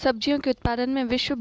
सब्जियों के उत्पादन में विश्व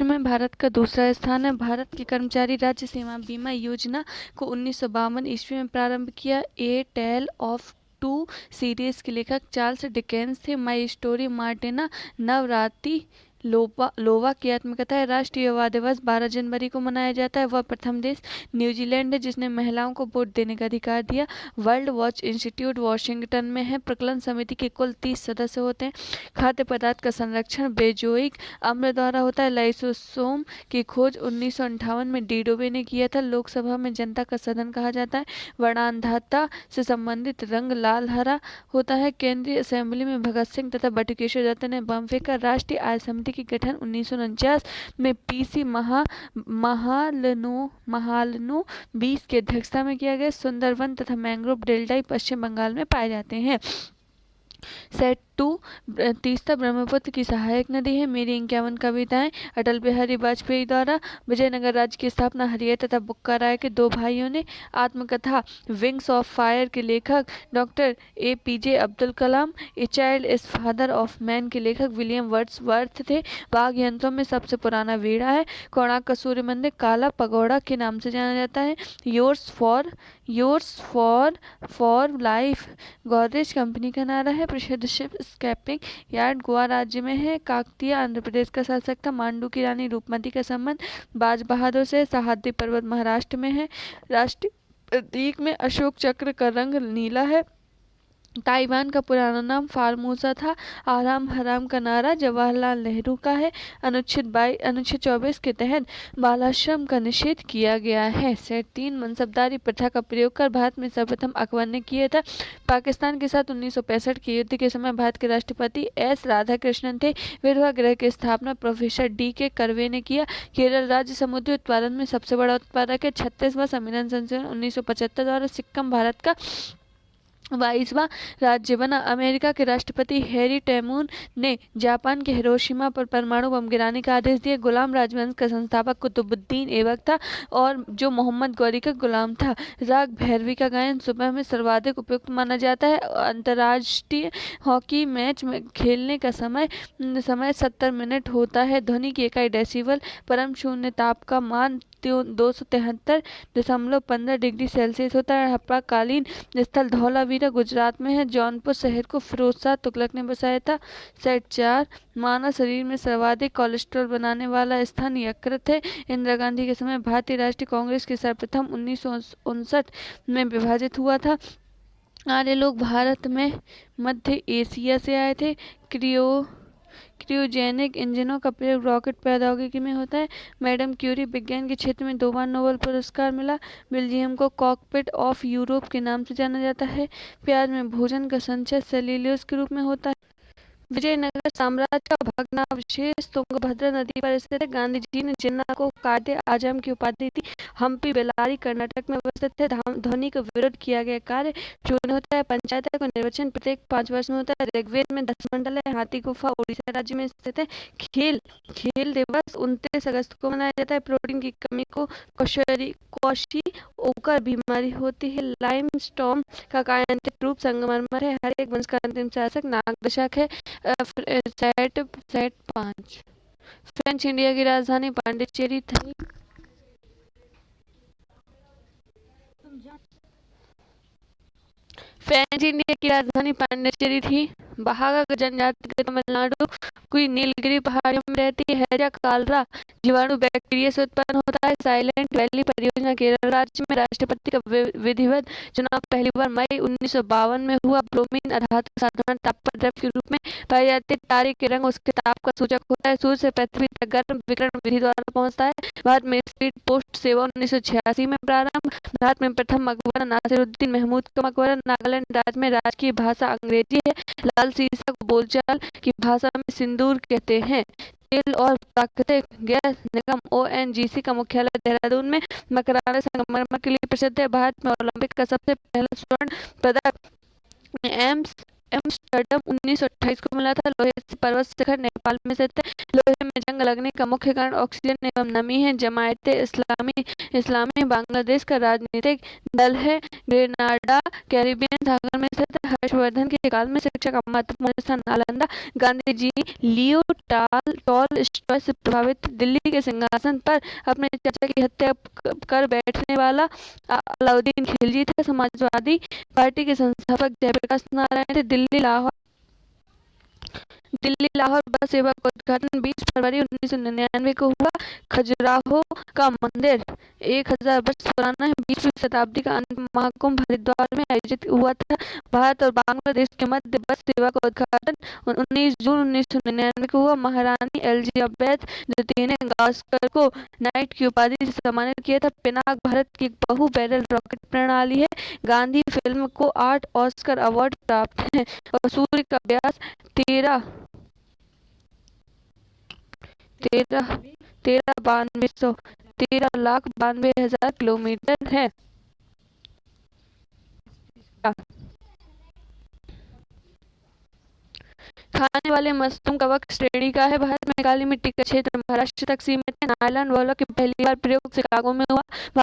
में भारत का दूसरा स्थान है। भारत के कर्मचारी राज्य सीमा बीमा योजना को 1952 ईस्वी में प्रारंभ किया। ए टेल ऑफ टू सीरीज के लेखक चार्ल्स डिकेंस थे। माई स्टोरी मार्टिना नवराती लोवा की आत्मकथा है। राष्ट्रीय युवा दिवस 12 जनवरी को मनाया जाता है। वह प्रथम देश न्यूजीलैंड है जिसने महिलाओं को वोट देने का अधिकार दिया। वर्ल्ड वॉच इंस्टीट्यूट वॉशिंगटन में है। प्रकलन समिति के कुल 30 सदस्य होते हैं। खाद्य पदार्थ का संरक्षण बेंजोइक अम्ल द्वारा होता है। लाइसोसोम की खोज 1958 में डीडोबे ने किया था। लोकसभा में जनता का सदन कहा जाता है। वर्णांधता से संबंधित रंग लाल हरा होता है। केंद्रीय असेंबली में भगत सिंह तथा बटुकेश्वर दत्त ने बम फेंका। राष्ट्रीय आय समिति की गठन 1949 में पीसी महालनो 20 की अध्यक्षता में किया गया। सुंदरवन तथा मैंग्रोव डेल्टा पश्चिम बंगाल में पाए जाते हैं। सेट 2 तीस्ता ब्रह्मपुत्र की सहायक नदी है। मेरी 51 कविताएं अटल बिहारी वाजपेयी द्वारा। विजयनगर राज्य की स्थापना हरियर तथा बुक्का राय के दो भाइयों ने। आत्मकथा विंग्स ऑफ फायर के लेखक doctor APJ Abdul Kalam. A child is father of man के लेखक विलियम वर्ड्सवर्थ थे। वाद्य यंत्रों में सबसे पुराना वीणा है। कोणार्क का सूर्य मंदिर काला पगोड़ा के नाम से जाना जाता है। Yours for life Godrej company का नारा है। प्रसिद्ध शिप स्केपिंग यार्ड गोवा राज्य में है। काकतीय आंध्र प्रदेश का शासक था। मांडू की रानी रूपमती का संबंध बाज बहादुर से। सह्याद्री पर्वत महाराष्ट्र में है। राष्ट्रीय प्रतीक में अशोक चक्र का रंग नीला है। ताइवान का पुराना नाम फार्मोसा था। आराम हराम का नारा जवाहरलाल नेहरू का है। अनुच्छेद 24 के तहत बालाश्रम का निषेध किया गया है। सेट 3 मनसबदारी प्रथा का प्रयोग कर भारत में सर्वप्रथम अकबर ने किया था। पाकिस्तान के साथ 1965 के युद्ध के समय भारत के राष्ट्रपति S राधाकृष्णन थे। विधवा गृह की स्थापना प्रोफेसर DK कर्वे ने किया। केरल राज्य समुद्री उत्पादन में सबसे बड़ा उत्पादक है। 36वां संविधान संशोधन 1975 द्वारा सिक्किम भारत का 22वां राज्य बना। अमेरिका के राष्ट्रपति हैरी ट्रूमैन ने जापान के हिरोशिमा पर परमाणु बम गिराने का आदेश दिया। गुलाम राजवंश का संस्थापक कुतुबुद्दीन ऐबक था और जो मोहम्मद गौरी का गुलाम था। राग भैरवी का गायन सुबह में सर्वाधिक उपयुक्त माना जाता है। अंतर्राष्ट्रीय हॉकी मैच में खेलने का समय 70 मिनट होता है। ध्वनि की इकाई डेसिबल। परम शून्य ताप का मान 273.15 डिग्री सेल्सियस होता है। हड़प्पा-कालीन स्थल धौलावीरा गुजरात में है। जौनपुर शहर को फिरोज शाह तुगलक ने बसाया था। सेट 4 मानव शरीर में सर्वाधिक कोलेस्ट्रॉल बनाने वाला स्थान यकृत है। इंदिरा गांधी के समय भारतीय राष्ट्रीय कांग्रेस के सर्वप्रथम 1959 में विभाजित हुआ था। आर्य लोग भारत में मध्य एशिया से आए थे। क्रियोजेनिक इंजनों का प्रयोग रॉकेट प्रौद्योगिकी में होता है। मैडम क्यूरी विज्ञान के क्षेत्र में 2 बार नोबेल पुरस्कार मिला। बेल्जियम को कॉकपिट ऑफ यूरोप के नाम से जाना जाता है। प्याज में भोजन का संचय सेल्यूलोज के रूप में होता है। विजयनगर साम्राज्य का भग्नावशेष तुंगभद्रा नदी पर स्थित है। गांधी जी ने जिन्ना को कायदे आजम की उपाधि दी। हम्पी बेल्लारी कर्नाटक में अवस्थित है। ध्वनि का विरोध किया गया कार्य चुनाव होता है। पंचायत का निर्वाचन प्रत्येक 5 वर्ष में होता है। ऋग्वेद में 10 मंडल है। हाथी गुफा उड़ीसा राज्य में स्थित है। खेल दिवस 29 अगस्त को मनाया जाता है। प्रोटीन की कमी को क्वेशिओकर बीमारी होती है। लाइमस्टोन का कायांतिक रूप संगमरमर है। हर एक वंश का अंतिम शासक नागदशक है। सेट 5 फ्रेंच इंडिया की राजधानी पांडिचेरी थी। फ्रेंच इंडिया की राजधानी पांडिचेरी थी। बहागा जनजाति तमिलनाडु की नीलगिरी पहाड़ियों में रहती है। हैजा कालरा जीवाणु बैक्टीरिया से उत्पन्न होता है। साइलेंट वैली परियोजना केरल राज्य में। राष्ट्रपति का विधिवत चुनाव पहली बार मई 1952 में हुआ। ब्रोमीन अधातु साधारण ताप पर द्रव के रूप में पाई जाती है। तारे के रंग उसके ताप का सूचक होता है। सूर्य से पृथ्वी तक गर्म विकिरण विधि द्वारा पहुंचता है। भारत में स्पीड पोस्ट सेवा 1986 में प्रारंभ। भारत में प्रथम मकबरा नासिरुद्दीन महमूद का मकबरा। नागालैंड राज्य में राजकीय भाषा अंग्रेजी है। लाल सीसा को बोलचाल की भाषा में सिंदूर कहते हैं। तेल और प्राकृतिक गैस निगम ONGC का मुख्यालय देहरादून में। मकराना संगमरमर के लिए प्रसिद्ध है। भारत में ओलंपिक का सबसे पहला स्वर्ण पदक एम्स्टर्डम 1928 को मिला था। लोहे से पर्वत शिखर नेपाल में स्थित है। लोहे में जंग लगने का मुख्य कारण ऑक्सीजन एवं नमी है। जमायते इस्लामी बांग्लादेश का राजनीतिक दल है। ग्रेनाडा कैरिबियन सागर में स्थित है। हर्षवर्धन के काल में शिक्षा का महत्वपूर्ण स्थान नालंदा। गांधी जी लियो टॉलस्टॉय से प्रभावित। दिल्ली के सिंहासन पर अपने चाचा की हत्या कर बैठने वाला अलाउद्दीन खिलजी था। समाजवादी पार्टी के संस्थापक जयप्रकाश नारायण थे। दिल्ली लाहौर बस सेवा का उद्घाटन 20 फरवरी 1999 को हुआ। खजुराहो का मंदिर 1000 वर्ष पुराना है। 20वीं शताब्दी का अंत महाकुंभ हरिद्वार में आयोजित हुआ था। भारत और बांग्लादेश के मध्य बस सेवा का उद्घाटन 19 जून 1999 को हुआ। महारानी एलिजाबेथ द्वितीय ने गावस्कर को नाइट की उपाधि से सम्मानित किया था। पिनाक भारत की एक बहु बैरल रॉकेट प्रणाली है। गांधी फिल्म को 8 ऑस्कर अवार्ड प्राप्त हैं और सूर्य का व्यास 13,92,000 किलोमीटर है। खाने वाले मशरूम कवक श्रेणी का है। भारत में काली मिट्टी का क्षेत्र महाराष्ट्र तक सीमित है। नायलॉन वॉलों की पहली बार प्रयोग शिकागो में हुआ।